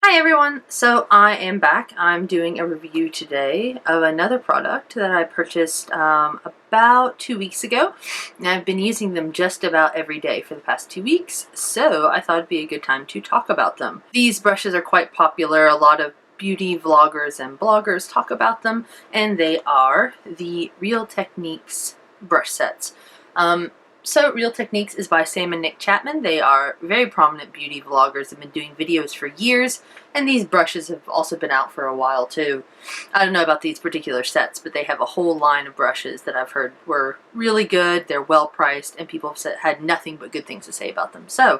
Hi everyone! So I am back. I'm doing a review today of another product that I purchased about 2 weeks ago. And I've been using them just about every day for the past 2 weeks, so I thought it'd be a good time to talk about them. These brushes are quite popular. A lot of beauty vloggers and bloggers talk about them, and they are the Real Techniques brush sets. So Real Techniques is by Sam and Nic Chapman. They are very prominent beauty vloggers, have been doing videos for years, and these brushes have also been out for a while too. I don't know about these particular sets, but they have a whole line of brushes that I've heard were really good, they're well priced, and people have had nothing but good things to say about them. So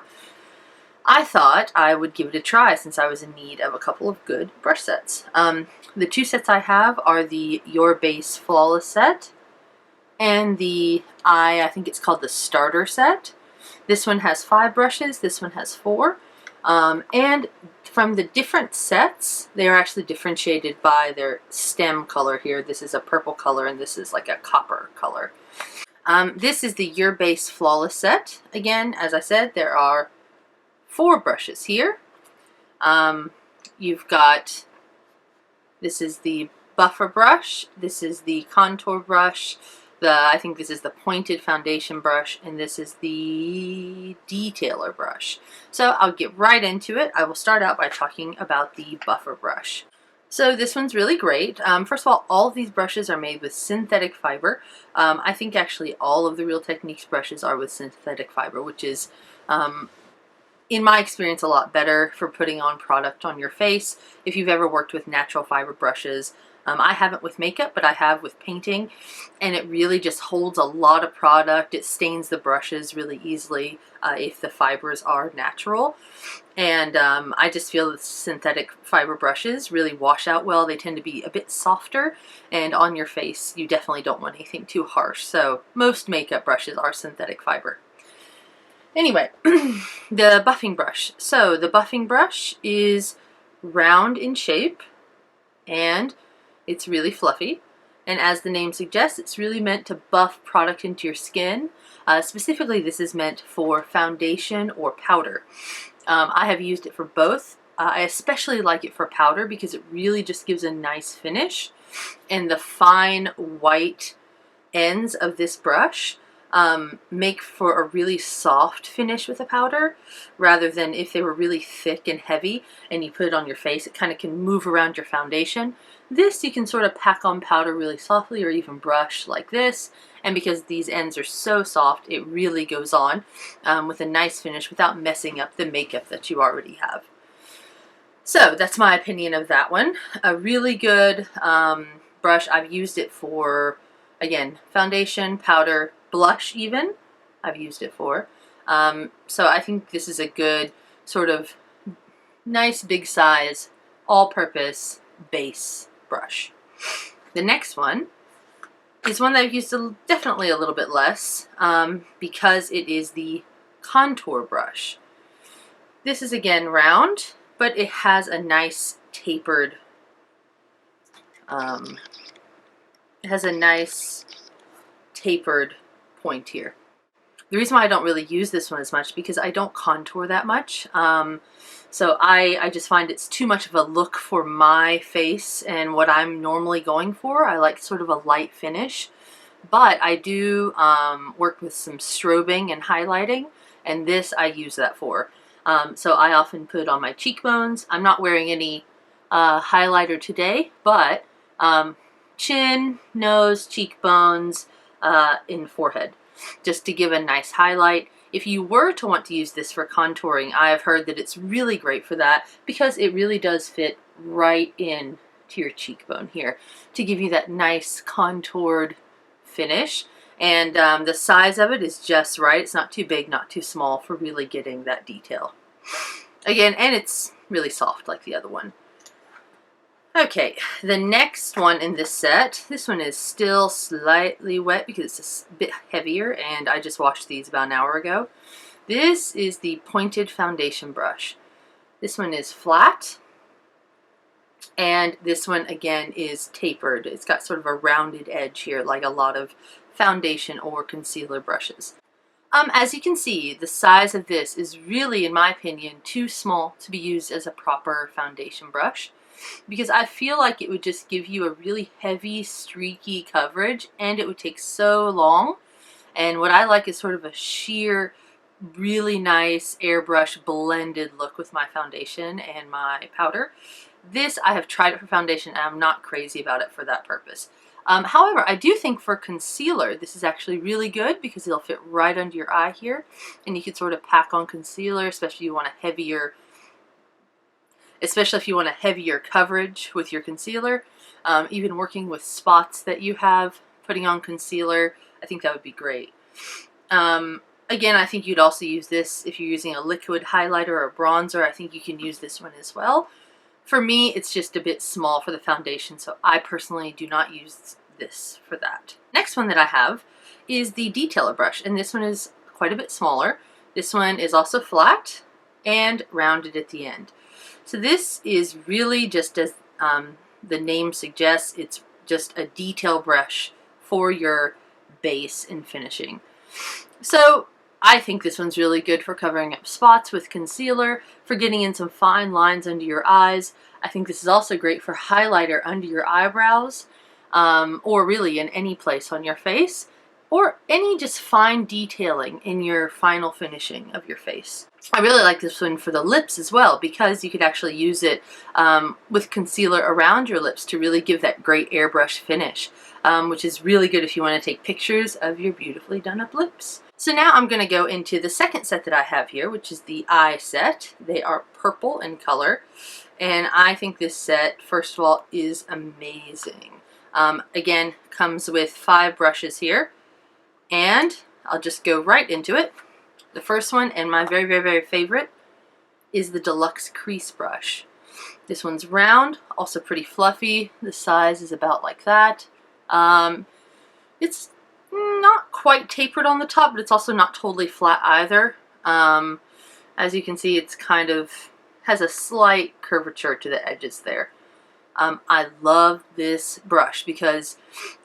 I thought I would give it a try since I was in need of a couple of good brush sets. The two sets I have are the Your Base Flawless set and the I think it's called the starter set. This one has 5 brushes, this one has 4. And from the different sets, they are actually differentiated by their stem color here. This is a purple color and this is like a copper color. This is the Your Base Flawless set. Again, as I said, there are 4 brushes here. You've got, this is the buffer brush, this is the contour brush, I think this is the pointed foundation brush, and this is the detailer brush. So I'll get right into it. I will start out by talking about the buffer brush. So this one's really great. First of all of these brushes are made with synthetic fiber. I think actually all of the Real Techniques brushes are with synthetic fiber, which is, in my experience, a lot better for putting on product on your face. If you've ever worked with natural fiber brushes, I haven't with makeup, but I have with painting, and it really just holds a lot of product. It stains the brushes really easily if the fibers are natural. And I just feel that synthetic fiber brushes really wash out well. They tend to be a bit softer, and on your face you definitely don't want anything too harsh. So most makeup brushes are synthetic fiber. Anyway, the buffing brush. So the buffing brush is round in shape and it's really fluffy, and as the name suggests, it's really meant to buff product into your skin. Specifically, this is meant for foundation or powder. I have used it for both. I especially like it for powder because it really just gives a nice finish, and the fine white ends of this brush make for a really soft finish with a powder, rather than if they were really thick and heavy and you put it on your face, it kind of can move around your foundation. This you can sort of pack on powder really softly or even brush like this, and because these ends are so soft, it really goes on with a nice finish without messing up the makeup that you already have. So that's my opinion of that one. A really good brush. I've used it for, again, foundation, powder, blush even, I've used it for. So I think this is a good sort of nice big size, all-purpose base brush. The next one is one that I've used definitely a little bit less because it is the contour brush. This is again round, but it has a nice tapered, point here. The reason why I don't really use this one as much because I don't contour that much. So I just find it's too much of a look for my face and what I'm normally going for. I like sort of a light finish, but I do work with some strobing and highlighting, and this I use that for. So I often put on my cheekbones. I'm not wearing any highlighter today, but chin, nose, cheekbones, in forehead, just to give a nice highlight. If you were to want to use this for contouring, I have heard that it's really great for that because it really does fit right in to your cheekbone here to give you that nice contoured finish. And the size of it is just right. It's not too big, not too small for really getting that detail. Again, and it's really soft like the other one. Okay, the next one in this set, this one is still slightly wet because it's a bit heavier, and I just washed these about an hour ago. This is the pointed foundation brush. This one is flat, and this one again is tapered. It's got sort of a rounded edge here like a lot of foundation or concealer brushes. As you can see, the size of this is really, in my opinion, too small to be used as a proper foundation brush, because I feel like it would just give you a really heavy, streaky coverage, and it would take so long. And what I like is sort of a sheer, really nice airbrush blended look with my foundation and my powder. This, I have tried it for foundation and I'm not crazy about it for that purpose. However, I do think for concealer, this is actually really good because it'll fit right under your eye here, and you can sort of pack on concealer, especially if you want a heavier coverage with your concealer. Even working with spots that you have, putting on concealer, I think that would be great. Again, I think you'd also use this if you're using a liquid highlighter or a bronzer. I think you can use this one as well. For me, it's just a bit small for the foundation, so I personally do not use this for that. Next one that I have is the detailer brush, and this one is quite a bit smaller. This one is also flat and rounded at the end. So this is really just as the name suggests, it's just a detail brush for your base and finishing. So I think this one's really good for covering up spots with concealer, for getting in some fine lines under your eyes. I think this is also great for highlighter under your eyebrows, or really in any place on your face, or any just fine detailing in your final finishing of your face. I really like this one for the lips as well, because you could actually use it with concealer around your lips to really give that great airbrush finish, which is really good if you want to take pictures of your beautifully done up lips. So now I'm going to go into the second set that I have here, which is the eye set. They are purple in color, and I think this set, first of all, is amazing. Again, comes with 5 brushes here, and I'll just go right into it. The first one, and my very, very, very favorite, is the Deluxe Crease Brush. This one's round, also pretty fluffy. The size is about like that. It's not quite tapered on the top, but it's also not totally flat either. As you can see, it's kind of has a slight curvature to the edges there. I love this brush because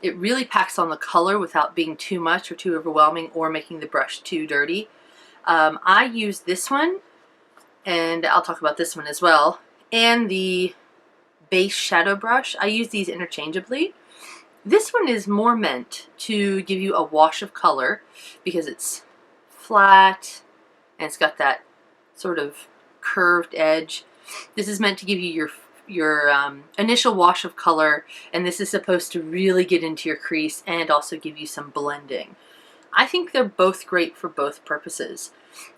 it really packs on the color without being too much or too overwhelming or making the brush too dirty. I use this one, and I'll talk about this one as well, and the base shadow brush. I use these interchangeably. This one is more meant to give you a wash of color because it's flat and it's got that sort of curved edge. This is meant to give you your initial wash of color, and this is supposed to really get into your crease and also give you some blending. I think they're both great for both purposes.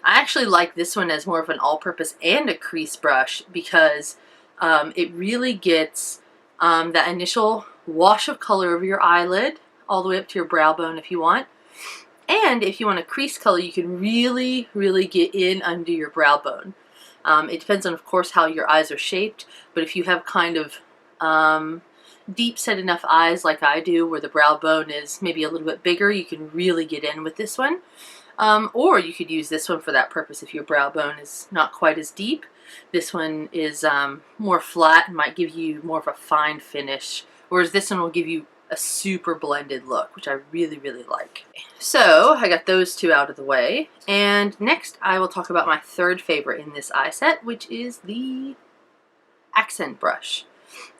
I actually like this one as more of an all-purpose and a crease brush because it really gets that initial wash of color over your eyelid all the way up to your brow bone if you want. And if you want a crease color, you can really, really get in under your brow bone. It depends on, of course, how your eyes are shaped, but if you have kind of deep set enough eyes like I do where the brow bone is maybe a little bit bigger, you can really get in with this one. Or you could use this one for that purpose if your brow bone is not quite as deep. This one is more flat and might give you more of a fine finish, whereas this one will give you a super blended look, which I really, really like. So I got those two out of the way, and next I will talk about my third favorite in this eye set, which is the accent brush.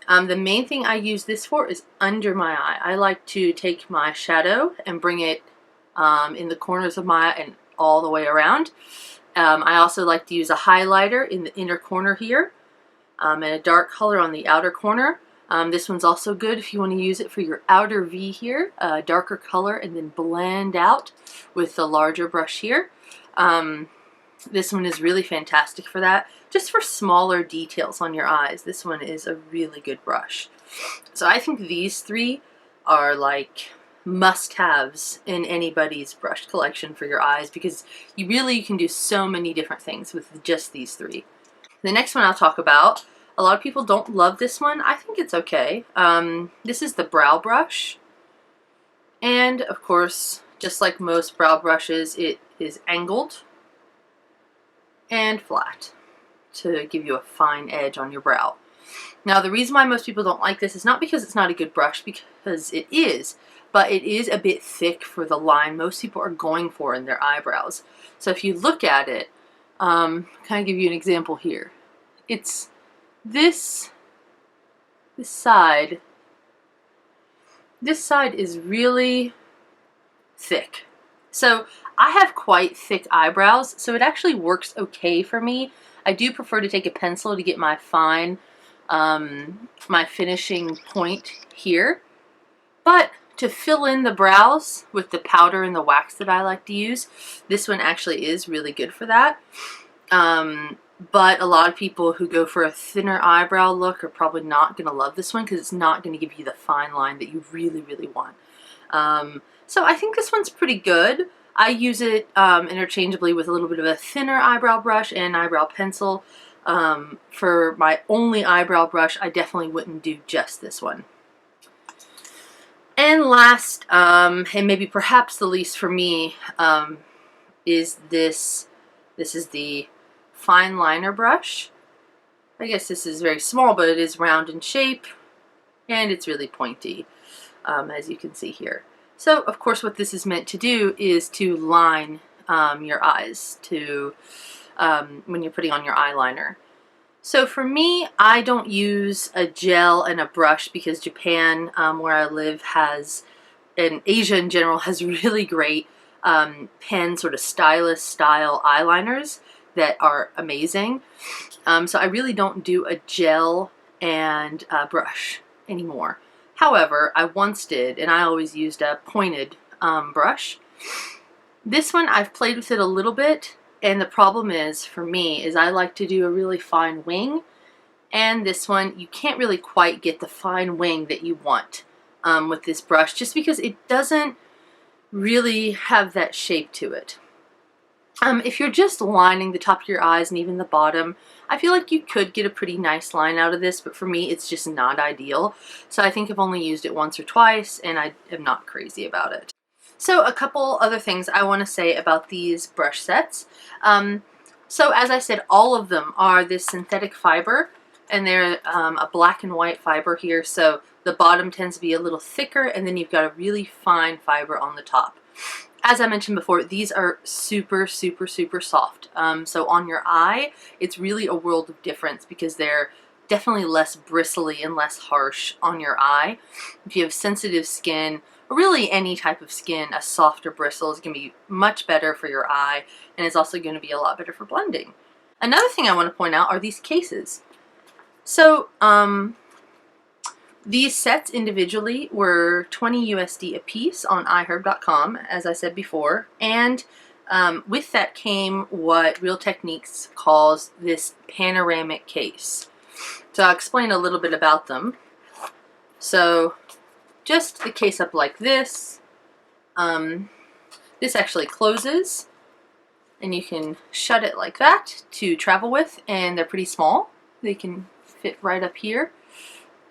The main thing I use this for is under my eye. I like to take my shadow and bring it in the corners of my eye and all the way around. I also like to use a highlighter in the inner corner here and a dark color on the outer corner. This one's also good if you want to use it for your outer V here, a darker color, and then blend out with the larger brush here. This one is really fantastic for that. Just for smaller details on your eyes, this one is a really good brush. So I think these three are like must-haves in anybody's brush collection for your eyes because you can do so many different things with just these three. The next one I'll talk about, a lot of people don't love this one. I think it's okay. This is the brow brush. And of course, just like most brow brushes, it is angled and flat to give you a fine edge on your brow. Now, the reason why most people don't like this is not because it's not a good brush, because it is, but it is a bit thick for the line most people are going for in their eyebrows. So if you look at it, kind of give you an example here. It's this side. This side is really thick. So I have quite thick eyebrows, so it actually works okay for me. I do prefer to take a pencil to get my fine, my finishing point here. But to fill in the brows with the powder and the wax that I like to use, this one actually is really good for that. But a lot of people who go for a thinner eyebrow look are probably not going to love this one because it's not going to give you the fine line that you really, really want. So I think this one's pretty good. I use it interchangeably with a little bit of a thinner eyebrow brush and eyebrow pencil. For my only eyebrow brush, I definitely wouldn't do just this one. And last, and maybe perhaps the least for me, is this. This is the fine liner brush. I guess this is very small, but it is round in shape, and it's really pointy, as you can see here. So, of course, what this is meant to do is to line your eyes when you're putting on your eyeliner. So for me, I don't use a gel and a brush because Japan, where I live, and Asia in general, has really great pen sort of stylus style eyeliners that are amazing. So I really don't do a gel and brush anymore. However, I once did, and I always used a pointed brush. This one, I've played with it a little bit, and the problem is, for me, is I like to do a really fine wing, and this one, you can't really quite get the fine wing that you want with this brush, just because it doesn't really have that shape to it. If you're just lining the top of your eyes and even the bottom, I feel like you could get a pretty nice line out of this, but for me, it's just not ideal. So I think I've only used it once or twice, and I am not crazy about it. So a couple other things I want to say about these brush sets. So as I said, all of them are this synthetic fiber, and they're a black and white fiber here. So the bottom tends to be a little thicker, and then you've got a really fine fiber on the top. As I mentioned before, these are super, super, super soft. So on your eye, it's really a world of difference because they're definitely less bristly and less harsh on your eye. If you have sensitive skin, or really any type of skin, a softer bristle is going to be much better for your eye, and it's also going to be a lot better for blending. Another thing I want to point out are these cases. So, these sets individually were $20 USD a piece on iHerb.com, as I said before, and with that came what Real Techniques calls this panoramic case. So I'll explain a little bit about them. So just the case up like this. This actually closes, and you can shut it like that to travel with, and they're pretty small. They can fit right up here.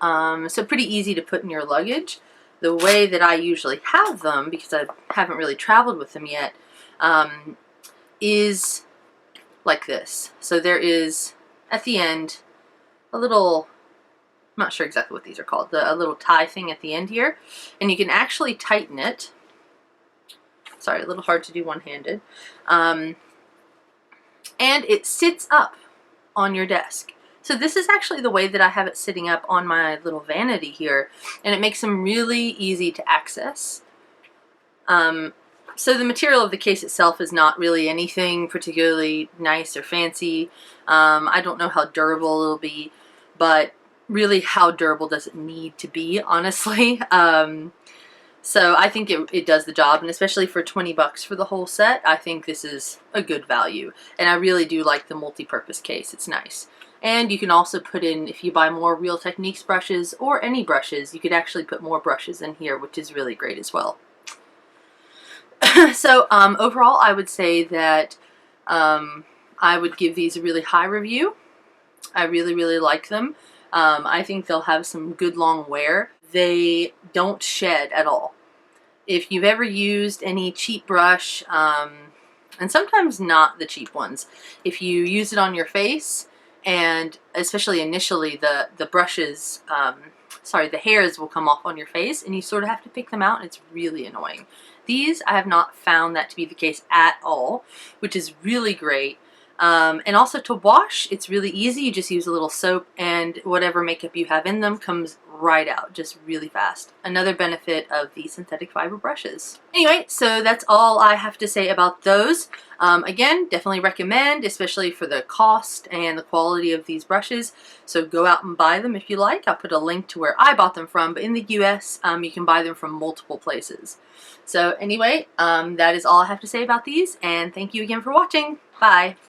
So pretty easy to put in your luggage. The way that I usually have them, because I haven't really traveled with them yet, is like this. So there is, at the end, a little, I'm not sure exactly what these are called, a little tie thing at the end here, and you can actually tighten it. Sorry, a little hard to do one-handed. And it sits up on your desk. So this is actually the way that I have it sitting up on my little vanity here, and it makes them really easy to access. So the material of the case itself is not really anything particularly nice or fancy. I don't know how durable it'll be, but really how durable does it need to be, honestly? So I think it does the job, and especially for 20 bucks for the whole set, I think this is a good value. And I really do like the multi-purpose case. It's nice. And you can also put in, if you buy more Real Techniques brushes or any brushes, you could actually put more brushes in here, which is really great as well. So overall, I would say that I would give these a really high review. I really, really like them. I think they'll have some good long wear. They don't shed at all. If you've ever used any cheap brush, and sometimes not the cheap ones, if you use it on your face and especially initially the brushes, the hairs will come off on your face and you sort of have to pick them out, and it's really annoying. These, I have not found that to be the case at all, which is really great. And also to wash, it's really easy. You just use a little soap and whatever makeup you have in them comes right out just really fast. Another benefit of the synthetic fiber brushes. Anyway, so that's all I have to say about those. Again, definitely recommend, especially for the cost and the quality of these brushes. So go out and buy them if you like. I'll put a link to where I bought them from, but in the US, you can buy them from multiple places. So anyway, that is all I have to say about these, and thank you again for watching. Bye.